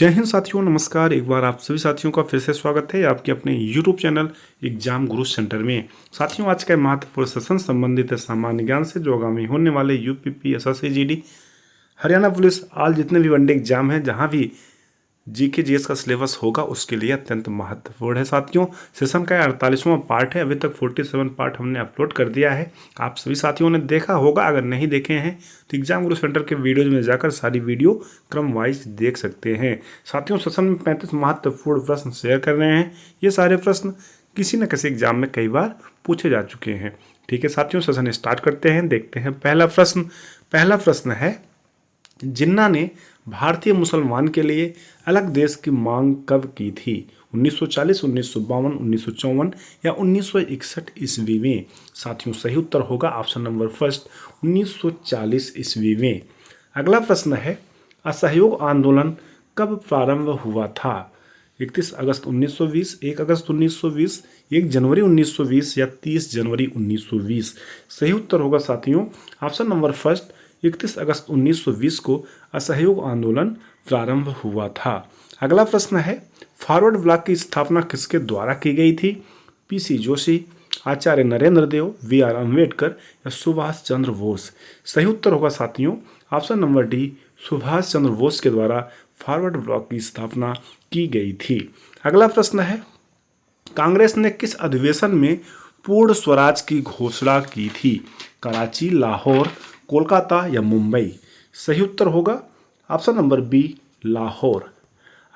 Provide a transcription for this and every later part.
जय हिंद साथियों, नमस्कार। एक बार आप सभी साथियों का फिर से स्वागत है आपके अपने YouTube चैनल एग्जाम गुरु सेंटर में। साथियों, आज का महत्वपूर्ण सेशन संबंधित है सामान्य ज्ञान से, जो आगामी होने वाले UPP, SSC, GD, Haryana police, all जितने भी वनडे एग्जाम है, जहां भी जीके जीएस का सिलेबस होगा, उसके लिए अत्यंत महत्वपूर्ण है। साथियों, सेशन का 48वां पार्ट है। अभी तक 47 पार्ट हमने अपलोड कर दिया है। आप सभी साथियों ने देखा होगा। अगर नहीं देखे हैं तो एग्जाम गुरु सेंटर के वीडियोज में जाकर सारी वीडियो क्रम वाइज देख सकते हैं। साथियों, सेशन में 35 महत्वपूर्ण प्रश्न शेयर कर रहे हैं। ये सारे प्रश्न किसी न किसी एग्जाम में कई बार पूछे जा चुके हैं। ठीक है साथियों, सेशन स्टार्ट करते हैं। देखते हैं पहला प्रश्न है, जिन्ना ने भारतीय मुसलमान के लिए अलग देश की मांग कब की थी? 1940, 1952, 1954 या 1961 ईस्वी में? साथियों, सही उत्तर होगा ऑप्शन नंबर फर्स्ट, 1940 ईस्वी में। अगला प्रश्न है, असहयोग आंदोलन कब प्रारंभ हुआ था? 31 अगस्त 1920, 1 अगस्त 1920, 1 जनवरी 1920 या 30 जनवरी 1920? सही उत्तर होगा साथियों ऑप्शन नंबर फर्स्ट, 31 अगस्त 1920 को असहयोग आंदोलन प्रारंभ हुआ था। अगला प्रश्न है, फॉरवर्ड ब्लॉक की स्थापना किसके द्वारा की गई थी? पीसी जोशी, आचार्य नरेंद्र देव, वीआर अम्बेडकर या सुभाष चंद्र बोस? सही उत्तर होगा साथियों option number D, Subhash Chandra Bose के द्वारा फॉरवर्ड ब्लॉक की स्थापना की गई थी। अगला प्रश्न है, कांग्रेस ने किस अधिवेशन में पूर्ण स्वराज की घोषणा की थी? कराची, लाहौर, कोलकाता या मुंबई? सही उत्तर होगा ऑप्शन नंबर बी, लाहौर।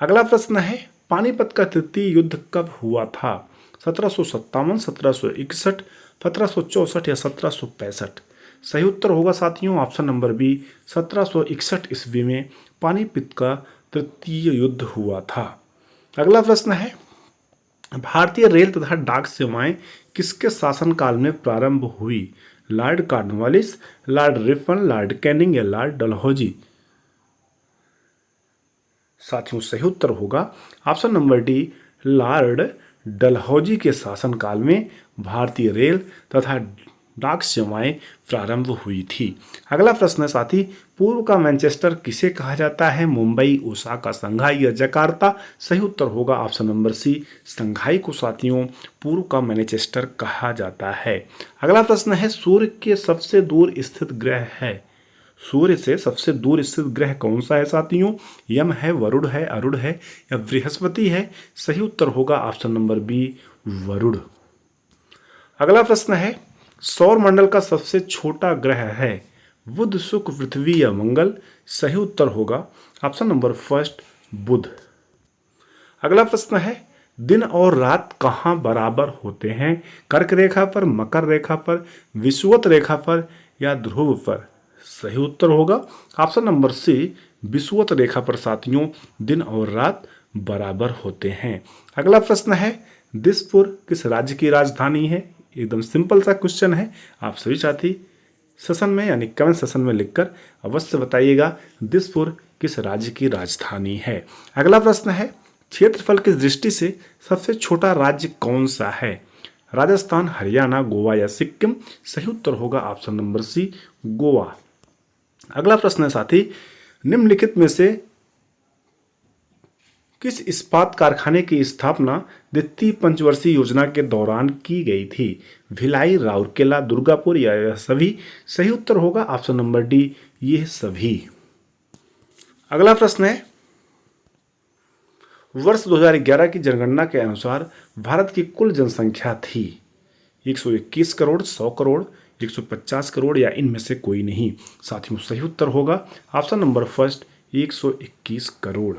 अगला प्रश्न है, पानीपत का तृतीय युद्ध कब हुआ था? 1757, 1761, 1764 या 1765? सही उत्तर होगा साथियों ऑप्शन नंबर बी, 1761 ईस्वी में पानीपत का तृतीय युद्ध हुआ था। अगला प्रश्न है, भारतीय रेल तथा डाक सेवाएं किसके शासनकाल में प्रारंभ हुई? Lord Cornwallis, Lord Ripon, Lord Canning या लॉर्ड डलहौजी? साथियों, सही उत्तर होगा option number D, Lord Dalhousie के शासनकाल में भारतीय रेल तथा डाक सेवाएं प्रारंभ हुई थी। अगला प्रश्न है साथी, पूर्व का मैनचेस्टर किसे कहा जाता है? मुंबई, ओसाका, संघाई या जकार्ता? सही उत्तर होगा ऑप्शन नंबर सी, संघाई को साथियों पूर्व का मैनचेस्टर कहा जाता है। अगला प्रश्न है, सूर्य के सबसे दूर स्थित ग्रह है? सूर्य से सबसे दूर स्थित ग्रह कौन सा है साथियों? यम है, वरुण है, अरुण है या बृहस्पति है? सही उत्तर होगा ऑप्शन नंबर बी, वरुण। अगला प्रश्न है, सौर मंडल का सबसे छोटा ग्रह है? बुध, शुक्र, पृथ्वी या मंगल? सही उत्तर होगा ऑप्शन नंबर फर्स्ट, बुध। अगला प्रश्न है, दिन और रात कहाँ बराबर होते हैं? कर्क रेखा पर, मकर रेखा पर, विषुवत रेखा पर या ध्रुव पर? सही उत्तर होगा ऑप्शन नंबर सी, विषुवत रेखा पर साथियों दिन और रात बराबर होते हैं। अगला प्रश्न है, दिसपुर किस राज्य की राजधानी है? एकदम सिंपल सा क्वेश्चन है। आप सभी साथी सेशन में यानी कमेंट सेशन में लिखकर अवश्य बताइएगा दिसपुर किस राज्य की राजधानी है। अगला प्रश्न है, क्षेत्रफल की दृष्टि से सबसे छोटा राज्य कौन सा है? राजस्थान, हरियाणा, गोवा या सिक्किम? सही उत्तर होगा ऑप्शन नंबर सी, गोवा। अगला प्रश्न है साथी, निम्नलिखित में से किस इस्पात कारखाने की स्थापना द्वितीय पंचवर्षीय योजना के दौरान की गई थी? भिलाई, राउरकेला, दुर्गापुर या यह सभी? सही उत्तर होगा ऑप्शन नंबर डी, ये सभी। अगला प्रश्न है, वर्ष 2011 की जनगणना के अनुसार भारत की कुल जनसंख्या थी? 121 करोड़, 100 करोड़, 150 करोड़ या इनमें से कोई नहीं? साथियों, सही उत्तर होगा ऑप्शन नंबर फर्स्ट, 121 करोड़।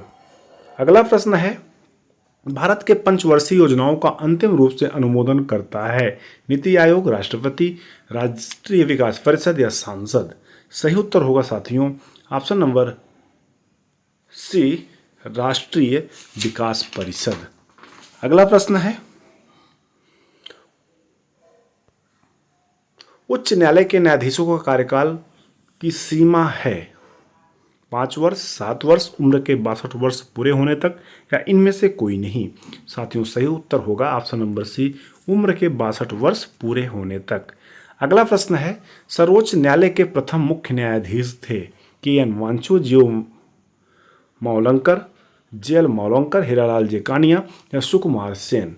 अगला प्रश्न है, भारत के पंचवर्षीय योजनाओं का अंतिम रूप से अनुमोदन करता है? नीति आयोग, राष्ट्रपति, राष्ट्रीय विकास परिषद या सांसद? सही उत्तर होगा साथियों ऑप्शन नंबर सी, राष्ट्रीय विकास परिषद। अगला प्रश्न है, उच्च न्यायालय के न्यायाधीशों का कार्यकाल की सीमा है? 5 वर्ष, 7 वर्ष, उम्र के 62 वर्ष पूरे होने तक या इनमें से कोई नहीं? साथियों, सही उत्तर होगा ऑप्शन नंबर सी, उम्र के 62 वर्ष पूरे होने तक। अगला प्रश्न है, सर्वोच्च न्यायालय के प्रथम मुख्य न्यायाधीश थे? के एन वांचो, जीओ मावलंकर, जेएल मावलंकर, हीरालाल जेकानिया या सुकुमार सेन।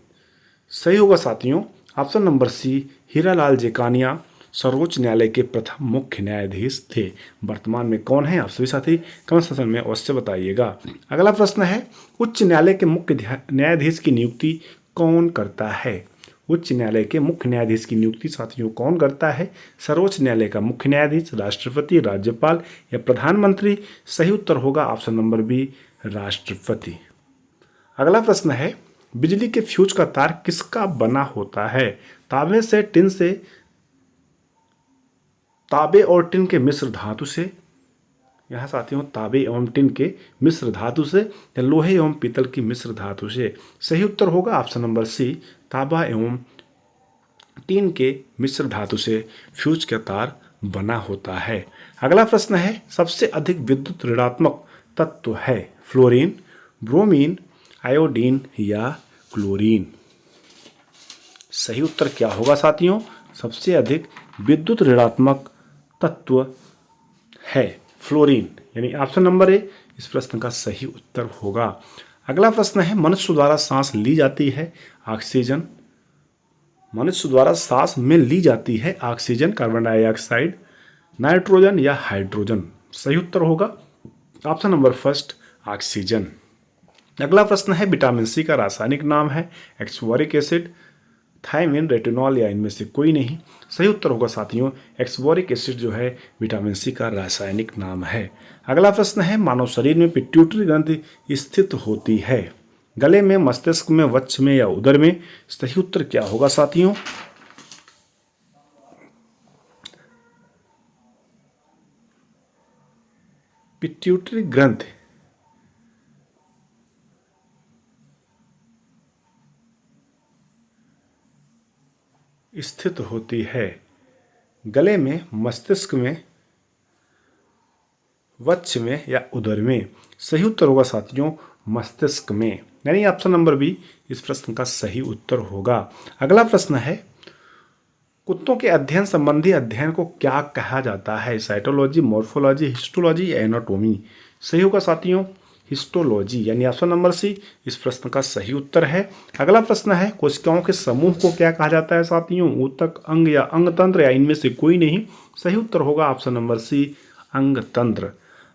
सही होगा साथियों option number C, Hiralal Jekania सर्वोच्च न्यायालय के प्रथम मुख्य न्यायाधीश थे। वर्तमान में कौन है, आप सभी साथी कमेंट सेक्शन में अवश्य बताइएगा। अगला प्रश्न है, उच्च न्यायालय के मुख्य न्यायाधीश की नियुक्ति कौन करता है। उच्च न्यायालय के मुख्य न्यायाधीश की नियुक्ति साथियों कौन करता है। सर्वोच्च न्यायालय का मुख्य न्यायाधीश, राष्ट्रपति, राज्यपाल या प्रधानमंत्री। सही उत्तर होगा ऑप्शन नंबर बी, राष्ट्रपति। अगला प्रश्न है, बिजली के फ्यूज का तार किसका बना होता है। तांबे से, टिन से, तांबे और टिन के मिश्र धातु से, यहाँ साथियों तांबे एवं टिन के मिश्र धातु से या लोहे एवं पीतल की मिश्र धातु से। सही उत्तर होगा ऑप्शन नंबर सी, तांबा एवं टिन के मिश्र धातु से फ्यूज का तार बना होता है। अगला प्रश्न है, सबसे अधिक विद्युत ऋणात्मक तत्व है फ्लोरीन, ब्रोमीन, आयोडीन या क्लोरीन। सही उत्तर क्या होगा साथियों, सबसे अधिक विद्युत ऋणात्मक तत्व है फ्लोरीन, यानी ऑप्शन नंबर ए इस प्रश्न का सही उत्तर होगा। अगला प्रश्न है, मनुष्य द्वारा सांस ली जाती है ऑक्सीजन, मनुष्य द्वारा सांस में ली जाती है ऑक्सीजन, कार्बन डाइऑक्साइड, नाइट्रोजन या हाइड्रोजन। सही उत्तर होगा ऑप्शन नंबर फर्स्ट, ऑक्सीजन। अगला प्रश्न है, विटामिन सी का रासायनिक नाम है एक्सबोरिक एसिड, थायमिन, रेटिनॉल या इनमें से कोई नहीं। सही उत्तर होगा साथियों, एक्सबोरिक एसिड जो है विटामिन सी का रासायनिक नाम है। अगला प्रश्न है, मानव शरीर में पिट्यूटरी ग्रंथि स्थित होती है गले में, मस्तिष्क में, वक्ष में या उदर में। सही उत्तर क्या होगा साथियों, पिट्यूटरी ग्रंथि स्थित होती है गले में, मस्तिष्क में, वक्ष में या उदर में। सही उत्तर होगा साथियों, मस्तिष्क में, यानी ऑप्शन नंबर बी इस प्रश्न का सही उत्तर होगा। अगला प्रश्न है, कुत्तों के अध्ययन संबंधी अध्ययन को क्या कहा जाता है, साइटोलॉजी, मॉर्फोलॉजी, हिस्टोलॉजी या एनाटॉमी। सही होगा साथियों, हिस्टोलॉजी, यानी ऑप्शन नंबर सी इस प्रश्न का सही उत्तर है। अगला प्रश्न है, कोशिकाओं के समूह को क्या कहा जाता है साथियों, ऊतक, अंग या अंगतंत्र या इनमें से कोई नहीं। सही उत्तर होगा ऑप्शन नंबर सी, अंगतंत्र।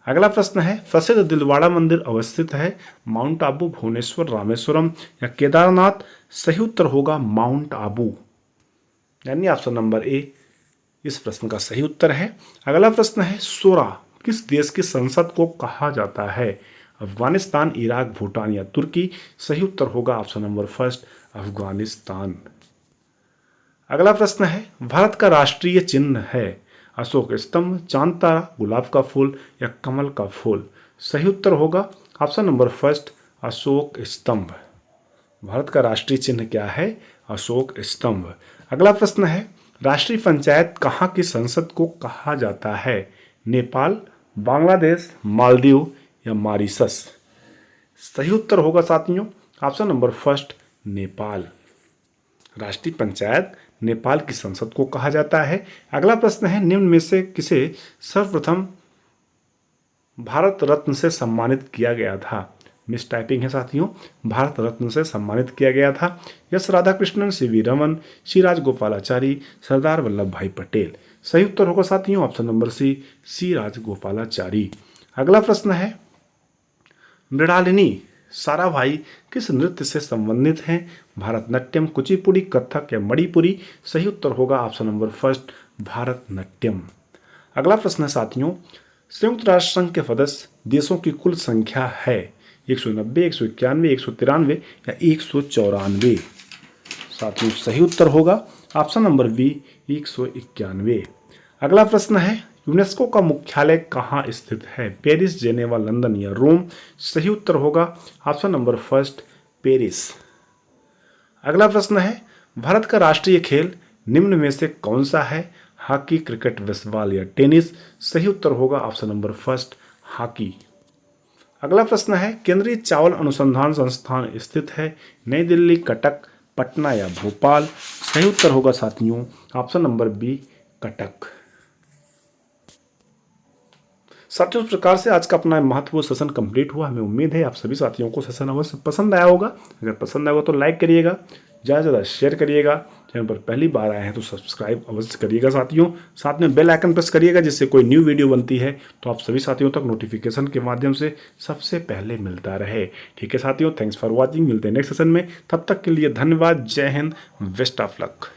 अगला प्रश्न है, प्रसिद्ध दिलवाड़ा मंदिर अवस्थित है माउंट आबू, भुवनेश्वर, रामेश्वरम या केदारनाथ। सही उत्तर होगा माउंट आबू, यानी ऑप्शन नंबर ए इस प्रश्न का सही उत्तर है। अगला प्रश्न है, शोरा किस देश की संसद को कहा जाता है, अफगानिस्तान, इराक, भूटान या तुर्की। सही उत्तर होगा ऑप्शन नंबर फर्स्ट, अफगानिस्तान। अगला प्रश्न है, भारत का राष्ट्रीय चिन्ह है अशोक स्तंभ, चांद तारा, गुलाब का फूल या कमल का फूल। सही उत्तर होगा ऑप्शन नंबर फर्स्ट, अशोक स्तंभ। भारत का राष्ट्रीय चिन्ह क्या है, अशोक स्तंभ। अगला प्रश्न है, राष्ट्रीय पंचायत कहाँ की संसद को कहा जाता है, नेपाल, बांग्लादेश, मालदीव या मॉरिशस। सही उत्तर होगा साथियों ऑप्शन नंबर फर्स्ट, नेपाल। राष्ट्रीय पंचायत नेपाल की संसद को कहा जाता है। अगला प्रश्न है, निम्न में से किसे सर्वप्रथम भारत रत्न से सम्मानित किया गया था। मिस टाइपिंग है साथियों, भारत रत्न से सम्मानित किया गया था एस राधाकृष्णन, सीवी रमन, सी राजगोपालाचारी, सरदार वल्लभ भाई पटेल। सही उत्तर होगा साथियों ऑप्शन नंबर सी राजगोपालाचारी। अगला प्रश्न है, मृणालिनी साराभाई किस नृत्य से संबंधित हैं, भारतनाट्यम, कुचिपुड़ी, कथक या मणिपुरी। सही उत्तर होगा ऑप्शन नंबर फर्स्ट, भारतनाट्यम। अगला प्रश्न है साथियों, संयुक्त राष्ट्र संघ के सदस्य देशों की कुल संख्या है 190, 191, 193 या 194। साथियों सही उत्तर होगा ऑप्शन नंबर बी, 191। अगला प्रश्न है, यूनेस्को का मुख्यालय कहाँ स्थित है, पेरिस, जेनेवा, लंदन या रोम। सही उत्तर होगा ऑप्शन नंबर फर्स्ट, पेरिस। अगला प्रश्न है, भारत का राष्ट्रीय खेल निम्न में से कौन सा है, हॉकी, क्रिकेट, बेसबॉल या टेनिस। सही उत्तर होगा ऑप्शन नंबर फर्स्ट, हॉकी। अगला प्रश्न है, केंद्रीय चावल अनुसंधान संस्थान स्थित है नई दिल्ली, कटक, पटना या भोपाल। सही उत्तर होगा साथियों ऑप्शन नंबर बी, कटक। साथियों इस प्रकार से आज का अपना महत्वपूर्ण सेशन कंप्लीट हुआ। हमें उम्मीद है आप सभी साथियों को सेशन अवश्य पसंद आया होगा। अगर पसंद आया होगा तो लाइक करिएगा, ज़्यादा से ज़्यादा शेयर करिएगा। चैनल पर पहली बार आए हैं तो सब्सक्राइब अवश्य करिएगा साथियों। साथ में बेल आइकन प्रेस करिएगा, जिससे कोई न्यू वीडियो बनती है तो आप सभी साथियों तक नोटिफिकेशन के माध्यम से सबसे पहले मिलता रहे। ठीक है साथियों, थैंक्स फॉर वॉचिंग। मिलते हैं नेक्स्ट सेशन में, तब तक के लिए धन्यवाद। जय हिंद, बेस्ट ऑफ लक।